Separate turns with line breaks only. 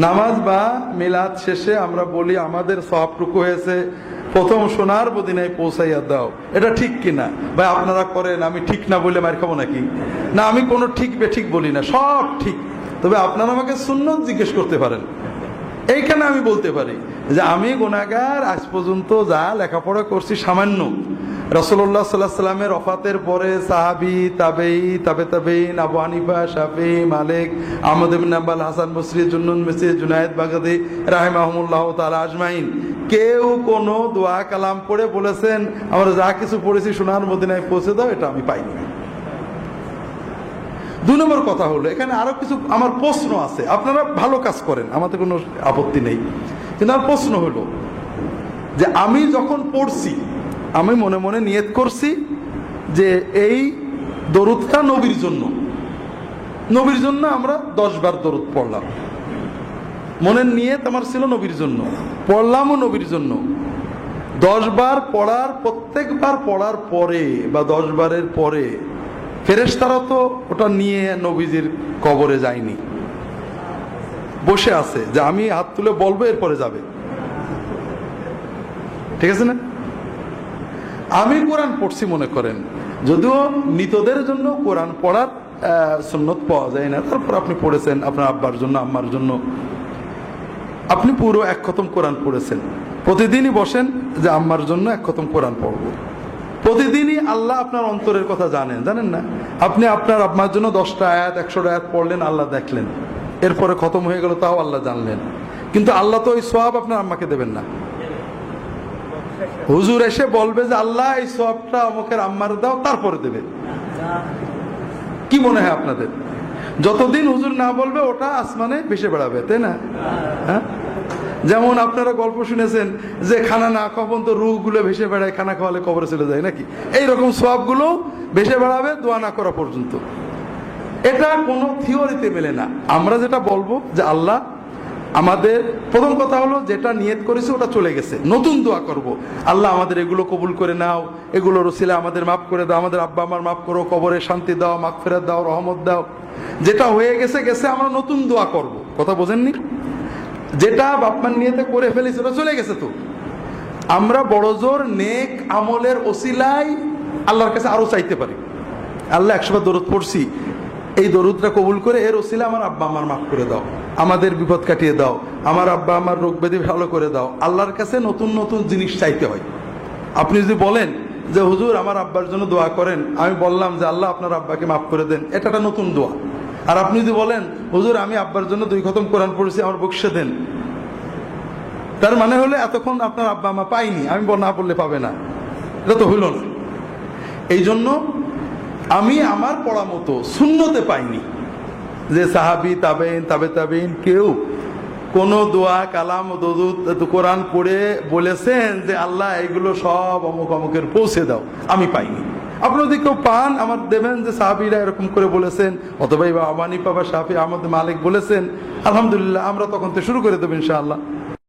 নামাজ বা মিলাদ শেষে আমরা বলি আমাদের সওয়াবটুকু হয়েছে প্রথম সোনার মদিনায় পৌঁছাইয়া দাও, এটা ঠিক কিনা? ভাই আপনারা করেন, আমি ঠিক না বলে মার খাবো নাকি? না, আমি কোনো ঠিক বেঠিক বলি না, সব ঠিক। তবে আপনারা আমাকে সুন্নত জিজ্ঞেস করতে পারেন। এইখানে আমি বলতে পারি যে আমি গুনাহগার, আজ পর্যন্ত যা লেখাপড়া করছি সামান্য। রাসূলুল্লাহ সাল্লাল্লাহু আলাইহি ওয়াসাল্লামের ওফাতের পরে সাহাবী, তাবেঈ, তাবেঈন, আবু হানিফা, শাফিঈ, মালিক, আহমদ ইবনে হাম্বল, হাসান বসরি, জুন্নুন মিসরি, জুনায়েদ বাগদাদি রাহিমাহুমুল্লাহ তাআলা আজমাইন কেউ কোনো দোয়া কালাম পড়ে বলেছেন আমরা যা কিছু পড়েছি সোনার মদিনায় পৌঁছে দাও, এটা আমি পাইনি। 2 নম্বর কথা হলো, এখানে আরো কিছু আমার প্রশ্ন আছে। আপনারা ভালো কাজ করেন, আমাদের কোনো আপত্তি নেই, কিন্তু আমার প্রশ্ন হলো যে আমি যখন পড়ছি আমি মনে মনে নিয়ত করছি যে এই দরুদটা নবীর জন্য, নবীর জন্য আমরা 10 বার দরুদ পড়লাম। মনের নিয়ত আমার ছিল নবীর জন্য, পড়লামও নবীর জন্য। 10 বার পড়ার, প্রত্যেকবার পড়ার পরে বা 10 বারের পরে ফেরেশতারা তো ওটা নিয়ে নবীজির কবরে যায়নি, বসে আছে যে আমি হাত তুলে বলবো এরপরে যাবে। ঠিক আছে না? আমি কোরআন পড়ছি মনে করেন, যদিও মৃতদের জন্য কোরআন পড়ার সুন্নত পাওয়া যায় না, তারপর আপনি পড়েছেন আপনার আব্বার জন্য, আম্মার জন্য, আপনি পুরো 1 খতম কোরআন পড়েছেন। প্রতিদিনই বসেন যে আম্মার জন্য 1 খতম কোরআন পড়বো। প্রতিদিনই আল্লাহ আপনার অন্তরের কথা জানেন, জানেন না? আপনি আপনার আম্মার জন্য 10টা আয়াত, 100টা আয়াত পড়লেন, আল্লাহ দেখলেন, এরপরে খতম হয়ে গেল, তাও আল্লাহ জানলেন। কিন্তু আল্লাহ তো ওই সওয়াব আপনার আম্মাকে দেবেন না। হুজুর এসে বলবে যে আল্লাহ এই সওয়াবটা অমুকের আম্মার দাও, তারপরে দেবে। কি মনে হয় আপনাদের? যতদিন হুজুর না বলবে ওটা আসমানে ভেসে বেড়াবে, তাই না? হ্যাঁ, যেমন আপনারা গল্প শুনেছেন যে খানা না খাওয়া পর্যন্ত রূহগুলো ভেসে বেড়ায়, খানা খাওয়ালে কবরে চলে যায় নাকি? এইরকম সওয়াবগুলো ভেসে বেড়াবে দোয়া না করা পর্যন্ত। এটা কোনো থিওরিতে মেলে না। আমরা যেটা বলবো যে আল্লাহ আমাদের, প্রথম কথা হলো যেটা নিয়ত করেছে ওটা চলে গেছে, নতুন দোয়া করব, আল্লাহ আমাদের এগুলো কবুল করে নাও, এগুলোর ওসিলা আমাদের মাফ করে দাও, আমাদের আব্বা আমার মাফ করো, কবরে শান্তি দাও, মাগফিরাত দাও, রহমত দাও। যেটা হয়ে গেছে গেছে, আমরা নতুন দোয়া করব। কথা বোঝেননি? যেটা বাপমার নিয়তে করে ফেলেছে ওটা চলে গেছে। তো আমরা বড় জোর নেক আমলের ওসিলায় আল্লাহর কাছে আরো চাইতে পারি। আল্লাহ 100 বার দরুদ পড়ছি, এই দরুদটা কবুল করে এর ওসিলা আমার আব্বা আমার মাফ করে দাও, আমাদের বিপদ কাটিয়ে দাও, আমার আব্বা আমার রোগ ব্যাধি ভালো করে দাও। আল্লাহর কাছে নতুন নতুন জিনিস চাইতে হয়। আপনি যদি বলেন যে হুজুর আমার আব্বার জন্য দোয়া করেন, আমি বললাম যে আল্লাহ আপনার আব্বাকে মাফ করে দেন, এটা একটা নতুন দোয়া। আর আপনি যদি বলেন হুজুর আমি আব্বার জন্য 2 খতম কোরআন পড়েছি, আমার বকশে দেন, তার মানে হলো এতক্ষণ আপনার আব্বা আমা পাইনি, আমি না বললে পাবে না, এটা তো হইল না। এই জন্য আমি আমার পড়া মতো সুন্নতে পাইনি যে সাহাবী, তাবেঈন কেউ কোনো দোয়া কালাম দরুদ কোরআন পড়ে বলেছেন যে আল্লাহ এগুলো সব অমুক অমুকের পৌঁছে দাও, আমি পাইনি। আপনারা যদি কেউ পান আমার দেবেন যে সাহাবীরা এরকম করে বলেছেন, অথবা আবু হানিফা বা শাফিঈ, আহমদ, মালিক বলেছেন, আলহামদুলিল্লাহ, আমরা তখন তো শুরু করে দেবো ইনশাআল্লাহ।